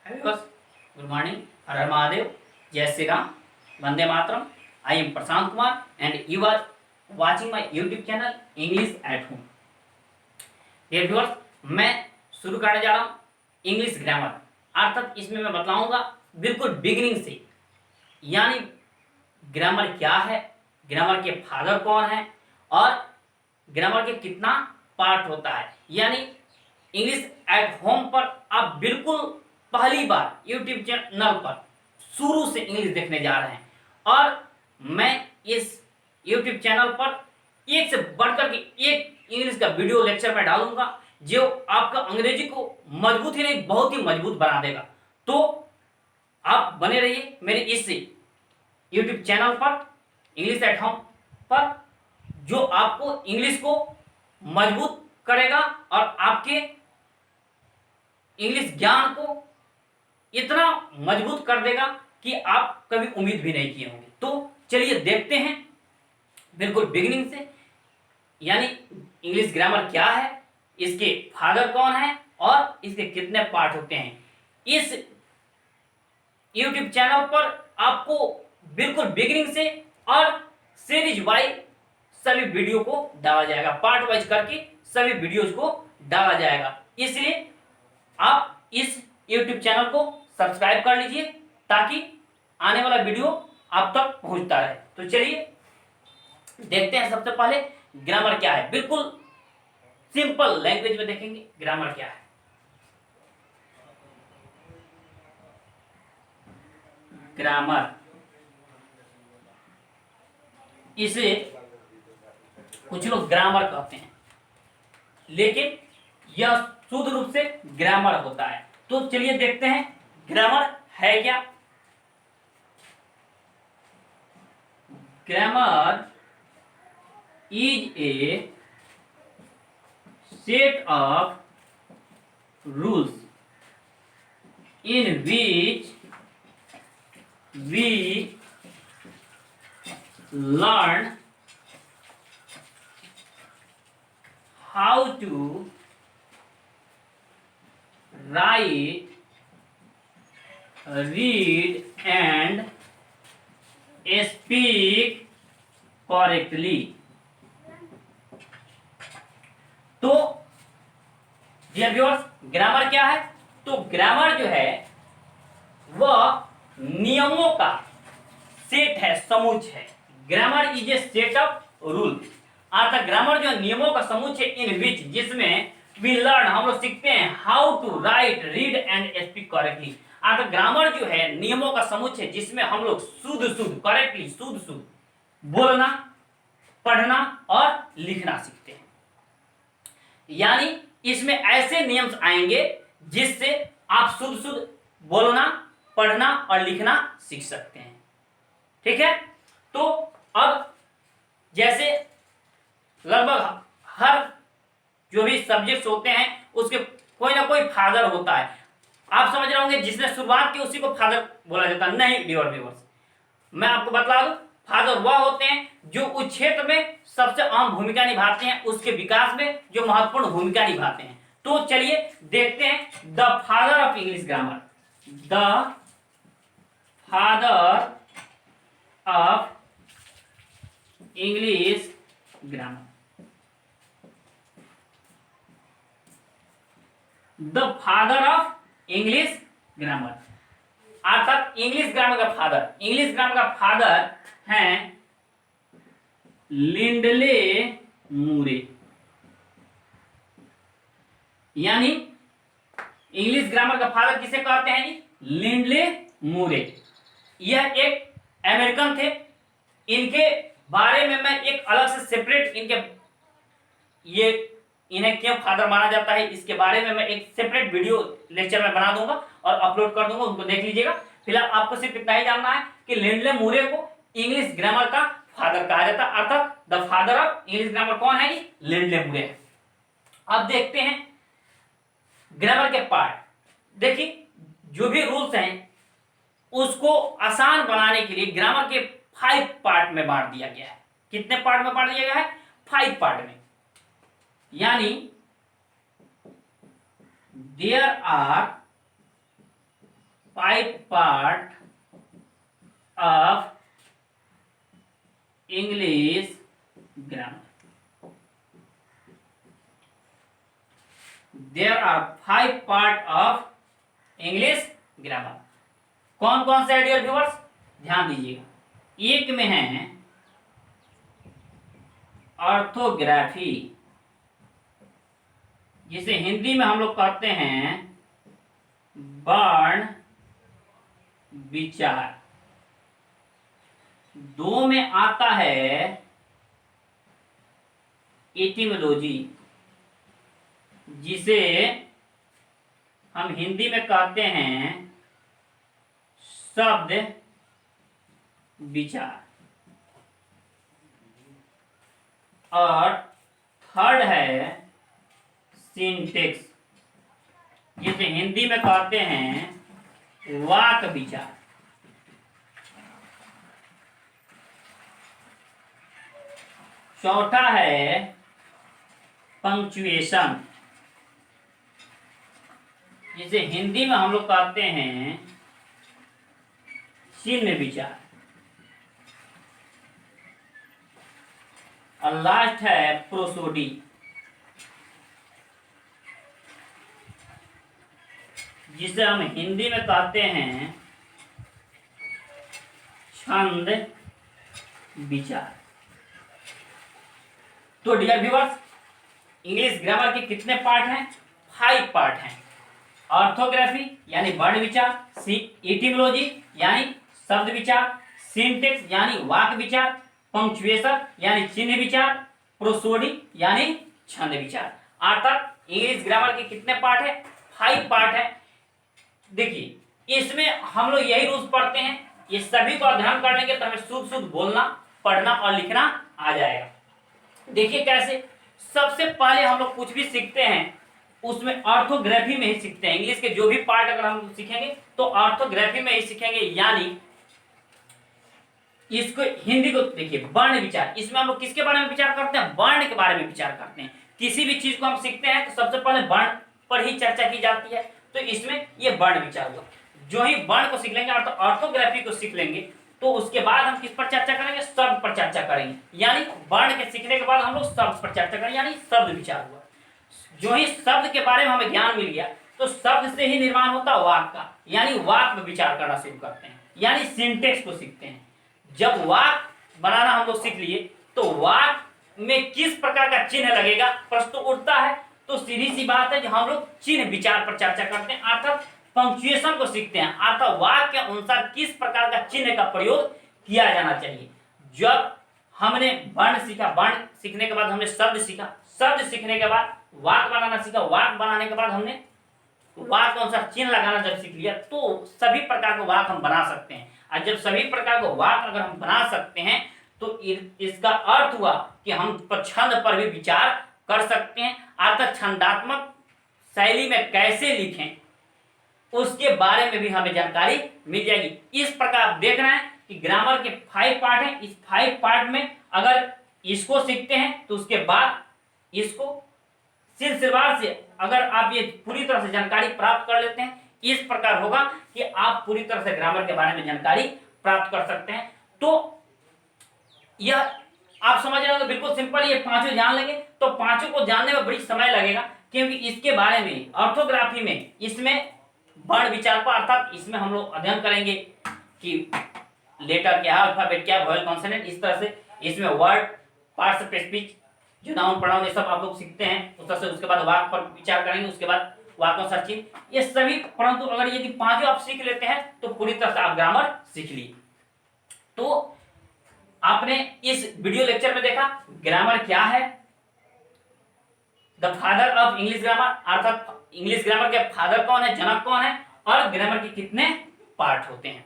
Hello, good morning, Har Har Mahadev, जय श्री राम, वंदे मातरम। I am Prashant Kumar and you are watching my YouTube channel English at home. Dear viewers, मैं शुरू करने जा रहा हूँ इंग्लिश ग्रामर। अर्थात इसमें मैं बताऊंगा बिल्कुल बिगिनिंग से, यानी ग्रामर क्या है, ग्रामर के फादर कौन है और ग्रामर के कितना पार्ट होता है। यानी इंग्लिश एट होम पर आप बिल्कुल पहली बार यूट्यूब चैनल पर शुरू से इंग्लिश देखने जा रहे हैं और मैं इस यूट्यूब चैनल पर एक से बढ़कर के एक इंग्लिश का वीडियो लेक्चर में डालूंगा जो आपका अंग्रेजी को मजबूत ही नहीं बहुत ही मजबूत बना देगा। तो आप बने रहिए मेरे इस यूट्यूब चैनल पर इंग्लिश एट होम पर, जो आपको इंग्लिश को मजबूत करेगा और आपके इंग्लिश ज्ञान को इतना मजबूत कर देगा कि आप कभी उम्मीद भी नहीं किए होंगे। तो चलिए देखते हैं बिल्कुल बिगिनिंग से, यानी इंग्लिश ग्रामर क्या है, इसके फादर कौन है और इसके कितने पार्ट होते हैं। इस YouTube चैनल पर आपको बिल्कुल बिगिनिंग से और सीरीज वाइज सभी वीडियो को डाला जाएगा, पार्ट वाइज करके सभी वीडियोज को डाला जाएगा। इसलिए आप इस YouTube चैनल को सब्सक्राइब कर लीजिए ताकि आने वाला वीडियो आप तक पहुंचता रहे। तो चलिए देखते हैं सबसे पहले ग्रामर क्या है। बिल्कुल सिंपल लैंग्वेज में देखेंगे ग्रामर क्या है। ग्रामर, इसे कुछ लोग ग्रामर कहते हैं लेकिन यह शुद्ध रूप से ग्रामर होता है। तो चलिए देखते हैं ग्रामर है क्या। Grammar is a set of rules in which we learn how to write, read and speak correctly। तो डियर व्यूअर्स, ग्रामर क्या है? तो ग्रामर जो है वह नियमों का सेट है, समूह है। Grammar is a set of rule, अर्थात ग्रामर जो नियमों का समूह है इन विच, जिसमें वी लर्न, हम लोग सीखते हैं how to write, read and speak correctly. अर्थात ग्रामर जो है नियमों का समूह है जिसमें हम लोग शुद्ध करेक्टली शुद्ध बोलना, पढ़ना और लिखना सीखते हैं। यानी इसमें ऐसे नियम आएंगे जिससे आप शुद्ध बोलना, पढ़ना और लिखना सीख सकते हैं। ठीक है, तो अब जैसे लगभग हर जो भी सब्जेक्ट्स होते हैं उसके कोई ना कोई फादर होता है। आप समझ रहे होंगे जिसने शुरुआत की उसी को फादर बोला जाता है। नहीं डियर व्यूअर्स, मैं आपको बता दूं, फादर वह होते हैं जो उस क्षेत्र में सबसे अहम भूमिका निभाते हैं, उसके विकास में जो महत्वपूर्ण भूमिका निभाते हैं। तो चलिए देखते हैं the father of English grammar. The father of English grammar, the father of English grammar, अर्थात इंग्लिश ग्रामर का फादर, इंग्लिश ग्रामर का फादर हैं लिंडले मूरे। यानी इंग्लिश ग्रामर का फादर किसे कहते हैं जी? लिंडले मूरे। यह एक अमेरिकन थे। इनके बारे में मैं एक अलग से सेपरेट, इन्हें क्यों फादर माना जाता है इसके बारे में मैं एक सेपरेट वीडियो लेक्चर में बना दूंगा और अपलोड कर दूंगा, उनको देख लीजिएगा। फिलहाल आपको सिर्फ इतना ही जानना है कि लिंडले मूरे को इंग्लिश ग्रामर का फादर कहा जाता है, अर्थात the father of English grammar कौन है? लिंडले मूरे है। अब देखते हैं ग्रामर के पार्ट। देखिए जो भी रूल्स हैं उसको आसान बनाने के लिए ग्रामर के 5 पार्ट में बांट दिया गया है। कितने पार्ट में बांट दिया गया है? 5 पार्ट में। यानी there are 5 part of English grammar. There are 5 part of English grammar. कौन कौन से है डियर व्यूअर्स, ध्यान दीजिएगा। एक में है ऑर्थोग्राफी, जिसे हिंदी में हम लोग कहते हैं वर्ण विचार। दो में आता है एटिमोलॉजी, जिसे हम हिंदी में कहते हैं शब्द विचार। और थर्ड है सिंटेक्स, जिसे हिंदी में कहते हैं वाक विचार। चौथा है पंक्चुएशन, जिसे हिंदी में हम लोग कहते हैं चिन्ह विचार। और लास्ट है प्रोसोडी, जिसे हम हिंदी में कहते हैं छंद विचार। तो डियर व्यूअर्स, इंग्लिश ग्रामर के कितने पार्ट हैं? 5 पार्ट हैं। ऑर्थोग्राफी यानी वर्ण विचार, एटिमोलॉजी यानी शब्द विचार, सिंटेक्स यानी वाक विचार, पंक्चुएशन यानी चिन्ह विचार, प्रोसोडी यानी छंद विचार। अर्थात इंग्लिश ग्रामर के कितने पार्ट है? 5 पार्ट है। देखिए, इसमें हम लोग यही रूल्स पढ़ते हैं, ये सभी को अध्ययन कर लेंगे तो हमें शुद्ध शुद्ध बोलना, पढ़ना और लिखना आ जाएगा। देखिए कैसे, सबसे पहले हम लोग कुछ भी सीखते हैं उसमें ऑर्थोग्राफी में ही सीखते हैं। इंग्लिश के जो भी पार्ट अगर हम सीखेंगे तो ऑर्थोग्राफी में ही सीखेंगे, यानी इसको हिंदी को देखिए वर्ण विचार, इसमें हम लोग किसके बारे में विचार करते हैं? वर्ण के बारे में विचार करते हैं। किसी भी चीज को हम सीखते हैं तो सबसे पहले वर्ण पर ही चर्चा की जाती है, तो इसमें ये वर्ण विचार हुआ। जो ही वर्ण को सीख लेंगे, ऑर्थोग्राफी को सीख लेंगे, तो उसके बाद हम किस पर चर्चा करेंगे? शब्द पर चर्चा करेंगे। यानी वर्ण के सीखने के बाद हम लोग शब्द पर चर्चा करेंगे, यानी शब्द विचार हुआ। जो ही शब्द के बारे में हमें ज्ञान मिल गया तो शब्द से ही निर्माण होता वाक का, यानी वाक में विचार करना शुरू करते हैं, यानी सिंटेक्स को सीखते हैं। जब वाक बनाना हम लोग सीख लिए तो वाक में किस प्रकार का चिन्ह लगेगा प्रश्न तो उठता है। तो सीधी सी बात है कि हम लोग चिन्ह विचार पर चर्चा करते हैं, अर्थात पंक्चुएशन को सीखते हैं, अर्थात वाक के अनुसार किस प्रकार का चिन्ह का प्रयोग किया जाना चाहिए। जब हमने वर्ण सीखा, वर्ण सीखने के बाद हमने शब्द सीखा, शब्द सीखने के बाद वाक बनाना सीखा, वाक बनाने के बाद हमने वाक के अनुसार चिन्ह लगाना जब सीख लिया तो सभी प्रकार के वाक हम बना सकते हैं। और जब सभी प्रकार के वाक अगर हम बना सकते हैं तो इसका अर्थ हुआ कि हम छंद पर भी विचार कर सकते हैं, अर्थात छंदात्मक शैली में कैसे लिखें उसके बारे में भी हमें जानकारी मिल जाएगी। इस प्रकार आप देख रहे हैं कि ग्रामर के 5 पार्ट हैं। इस 5 पार्ट में अगर इसको सीखते हैं तो उसके बाद इसको सिलसिलेवार से अगर आप ये पूरी तरह से जानकारी प्राप्त कर लेते हैं, इस प्रकार होगा कि आप पूरी तरह से ग्रामर के बारे में जानकारी प्राप्त कर सकते हैं। तो यह आप समझ रहे हो, तो बिल्कुल सिंपल, ये पांचों जान लेंगे तो पांचों को जानने में बड़ी समय लगेगा, क्योंकि इसके बारे में ऑर्थोग्राफी में इसमें वर्ण विचार पर, अर्थात इसमें हम लोग अध्ययन करेंगे कि लेटर क्या है, अल्फाबेट क्या है, वोवेल कॉन्सोनेंट, इस तरह से इसमें वर्ड, पार्ट्स ऑफ स्पीच, जो नाउन प्रोनाउन ये सब आप लोग सीखते हैं उस तरह से। उसके बाद वाक पर विचार करेंगे, उसके बाद वाक्यों सर्चिंग, ये सभी। परंतु अगर ये पांचों आप सीख लेते हैं तो पूरी तरह से आप ग्रामर सीख लिए। तो आपने इस वीडियो लेक्चर में देखा ग्रामर क्या है, the father of English grammar, अर्थात इंग्लिश ग्रामर के फादर कौन है, जनक कौन है, और ग्रामर के कितने पार्ट होते हैं।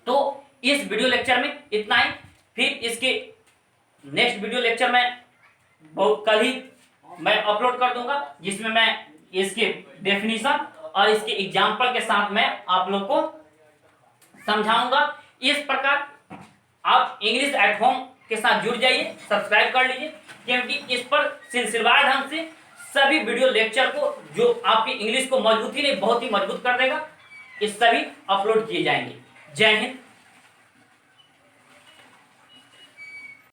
तो इस वीडियो लेक्चर में इतना ही। फिर इसके नेक्स्ट वीडियो लेक्चर में बहुत कल ही मैं अपलोड कर दूंगा, जिसमें मैं इसके डेफिनेशन और इसके एग्जाम्पल के साथ मैं आप लोग को समझाऊंगा। इस प्रकार आप इंग्लिश एट होम के साथ जुड़ जाइए, सब्सक्राइब कर लीजिए, क्योंकि इस पर सिलसिलेवार ढंग से सभी वीडियो लेक्चर को, जो आपकी इंग्लिश को मजबूती नहीं बहुत ही मजबूत कर देगा, ये सभी अपलोड किए जाएंगे। जय हिंद।